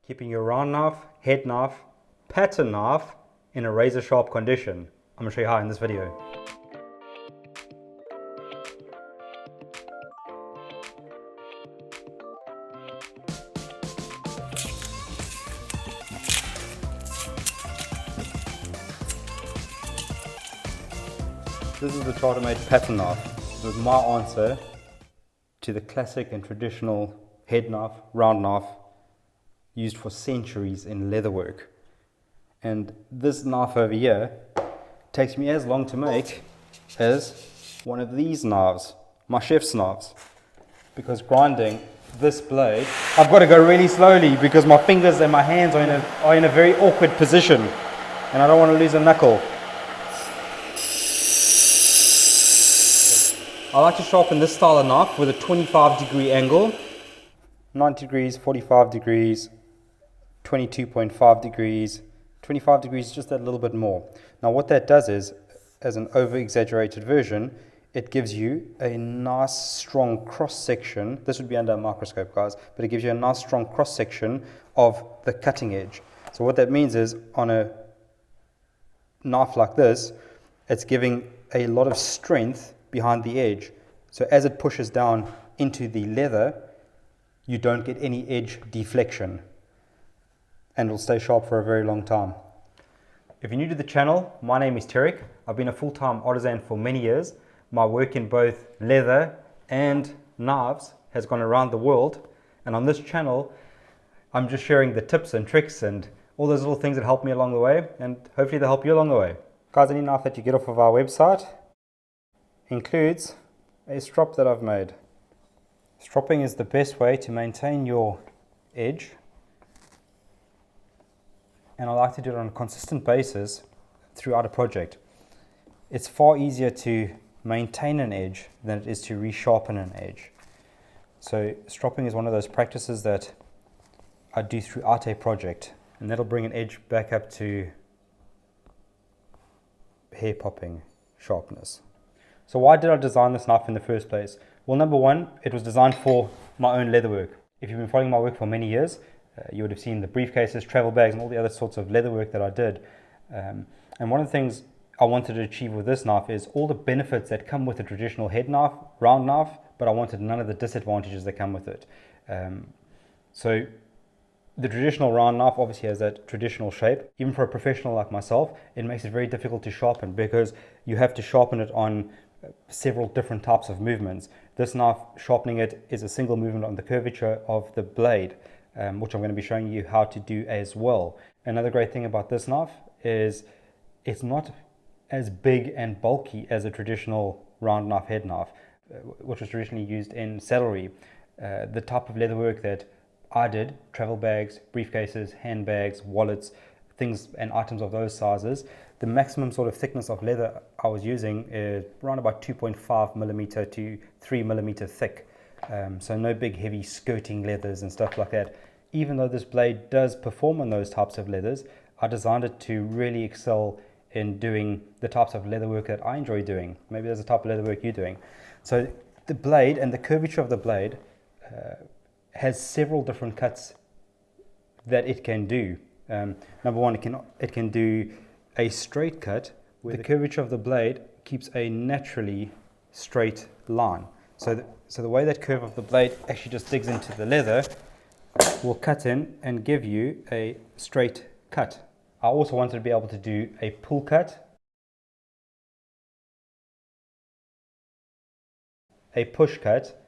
keeping your round knife, head knife, pattern knife in a razor sharp condition. I'm going to show you how in this video. This is the Chartermade pattern knife. It was my answer to the classic and traditional head knife, round knife, used for centuries in leatherwork. And this knife over here takes me as long to make as one of these knives, my chef's knives. Because grinding this blade, I've got to go really slowly because my fingers and my hands are in a very awkward position and I don't want to lose a knuckle. I like to sharpen this style of knife with a 25-degree angle, 90 degrees, 45 degrees, 22.5 degrees, 25 degrees, just that little bit more. Now what that does is, as an over-exaggerated version, it gives you a nice strong cross-section. This would be under a microscope, guys, but it gives you a nice strong cross-section of the cutting edge. So what that means is, on a knife like this, it's giving a lot of strength behind the edge. So as it pushes down into the leather, you don't get any edge deflection and it'll stay sharp for a very long time. If you're new to the channel, my name is Tarek. I've been a full-time artisan for many years. My work in both leather and knives has gone around the world, and on this channel I'm just sharing the tips and tricks and all those little things that help me along the way, and hopefully they'll help you along the way. Guys, any knife that you get off of our website includes a strop that I've made. Stropping is the best way to maintain your edge, and I like to do it on a consistent basis throughout a project. It's far easier to maintain an edge than it is to resharpen an edge. So stropping is one of those practices that I do throughout a project, and that'll bring an edge back up to hair popping sharpness. So why did I design this knife in the first place? Well, number one, it was designed for my own leatherwork. If you've been following my work for many years, you would have seen the briefcases, travel bags, and all the other sorts of leatherwork that I did. And one of the things I wanted to achieve with this knife is all the benefits that come with a traditional head knife, round knife, but I wanted none of the disadvantages that come with it. So the traditional round knife obviously has that traditional shape. Even for a professional like myself, it makes it very difficult to sharpen because you have to sharpen it on several different types of movements. This knife, sharpening it is a single movement on the curvature of the blade, which I'm going to be showing you how to do as well. Another great thing about this knife is it's not as big and bulky as a traditional round knife head knife, which was traditionally used in saddlery. The type of leatherwork that I did, travel bags, briefcases, handbags, wallets, things and items of those sizes, the maximum sort of thickness of leather I was using is around about 2.5 millimeter to 3 millimeter thick. So no big heavy skirting leathers and stuff like that. Even though this blade does perform on those types of leathers, I designed it to really excel in doing the types of leatherwork that I enjoy doing. Maybe there's a type of leatherwork you're doing. So the blade and the curvature of the blade has several different cuts that it can do. Number one, it can do a straight cut where the curvature of the blade keeps a naturally straight line. So the way that curve of the blade actually just digs into the leather will cut in and give you a straight cut. I also wanted to be able to do a pull cut, a push cut,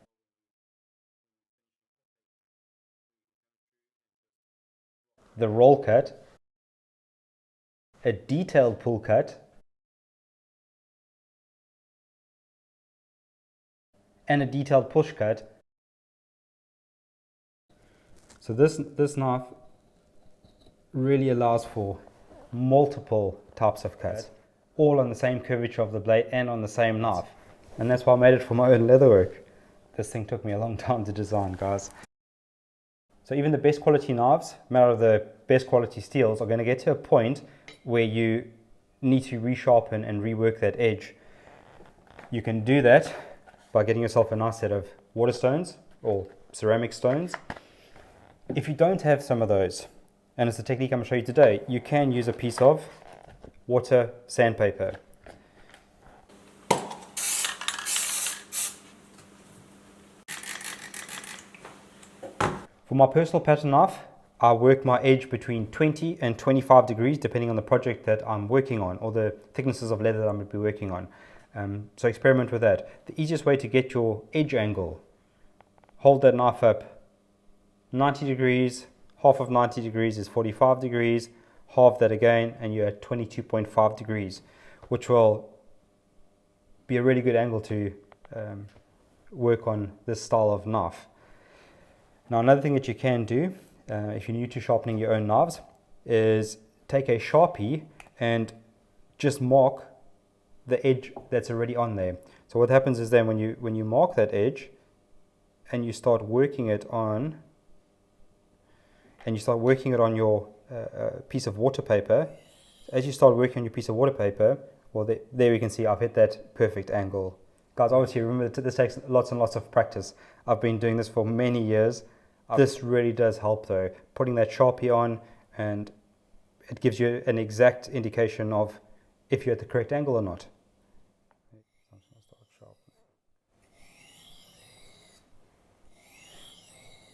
the roll cut, a detailed pull cut, and a detailed push cut. So this knife really allows for multiple types of cuts, all on the same curvature of the blade and on the same knife. And that's why I made it for my own leatherwork. This thing took me a long time to design, guys. So even the best quality knives, made out of the best quality steels, are going to get to a point where you need to resharpen and rework that edge. You can do that by getting yourself a nice set of water stones or ceramic stones. If you don't have some of those, and it's the technique I'm going to show you today, you can use a piece of water sandpaper. For my personal pattern knife, I work my edge between 20 and 25 degrees depending on the project that I'm working on or the thicknesses of leather that I'm going to be working on. So experiment with that. The easiest way to get your edge angle, hold that knife up 90 degrees, half of 90 degrees is 45 degrees, half that again, and you're at 22.5 degrees, which will be a really good angle to work on this style of knife. Now another thing that you can do, if you're new to sharpening your own knives, is take a Sharpie and just mark the edge that's already on there. So what happens is then when you mark that edge and you start working it on, your piece of water paper, as you start working on your piece of water paper, well, there we can see I've hit that perfect angle. Guys, obviously remember that this takes lots and lots of practice. I've been doing this for many years. This really does help though, putting that Sharpie on, and it gives you an exact indication of if you're at the correct angle or not.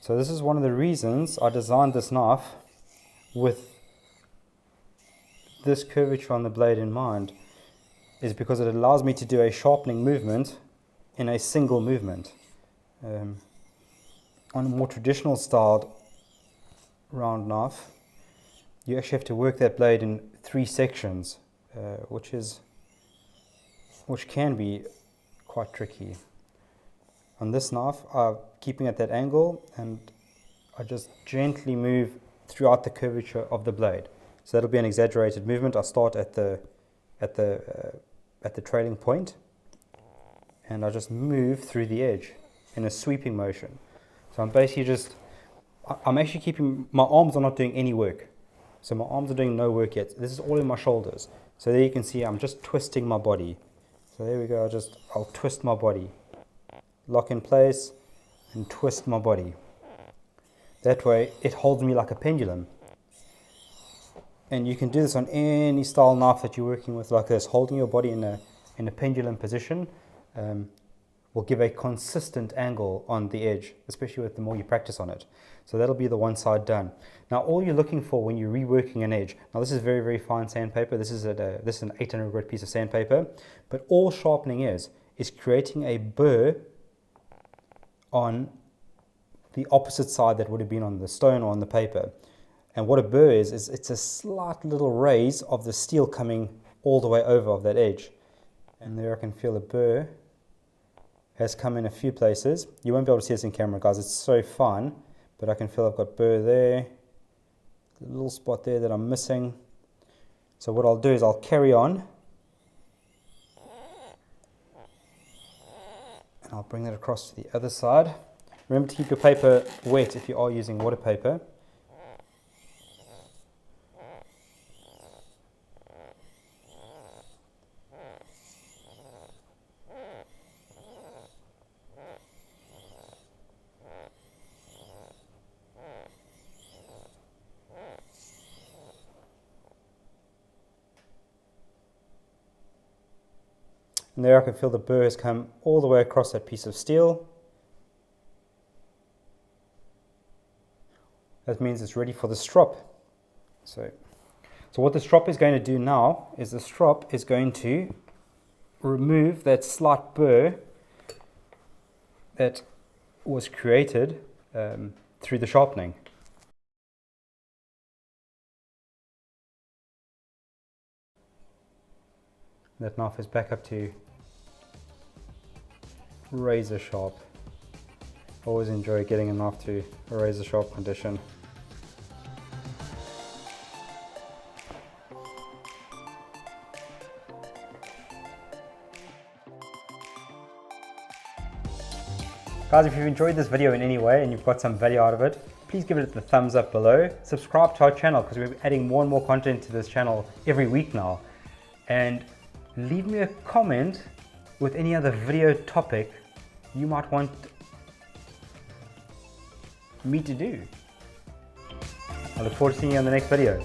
So this is one of the reasons I designed this knife with this curvature on the blade in mind, is because it allows me to do a sharpening movement in a single movement. On a more traditional styled round knife, you actually have to work that blade in 3 sections, which can be quite tricky. On this knife, I'm keeping at that angle, and I just gently move throughout the curvature of the blade. So that'll be an exaggerated movement. I start at the trailing point, and I just move through the edge in a sweeping motion. So I'm basically I'm actually keeping, my arms are not doing any work. So my arms are doing no work yet. This is all in my shoulders. So there you can see I'm just twisting my body. So there we go, I'll twist my body. Lock in place and twist my body. That way it holds me like a pendulum. And you can do this on any style knife that you're working with like this. Holding your body in a pendulum position will give a consistent angle on the edge, especially with the more you practice on it. So that'll be the one side done. Now all you're looking for when you're reworking an edge, now this is very, very fine sandpaper. This is an 800 grit piece of sandpaper, but all sharpening is creating a burr on the opposite side that would have been on the stone or on the paper. And what a burr is it's a slight little raise of the steel coming all the way over of that edge. And there I can feel a burr has come in a few places. You won't be able to see this in camera, guys, it's so fine, but I can feel I've got burr there, a little spot there that I'm missing. So what I'll do is I'll carry on, and I'll bring that across to the other side. Remember to keep your paper wet if you are using water paper. And there I can feel the burr has come all the way across that piece of steel. That means it's ready for the strop. So what the strop is going to do now is the strop is going to remove that slight burr that was created through the sharpening. That knife is back up to razor sharp. Always enjoy getting a knife to a razor sharp condition. Guys, if you've enjoyed this video in any way and you've got some value out of it, please give it the thumbs up below. Subscribe to our channel because we're adding more and more content to this channel every week now. And leave me a comment with any other video topic you might want me to do. I look forward to seeing you on the next video.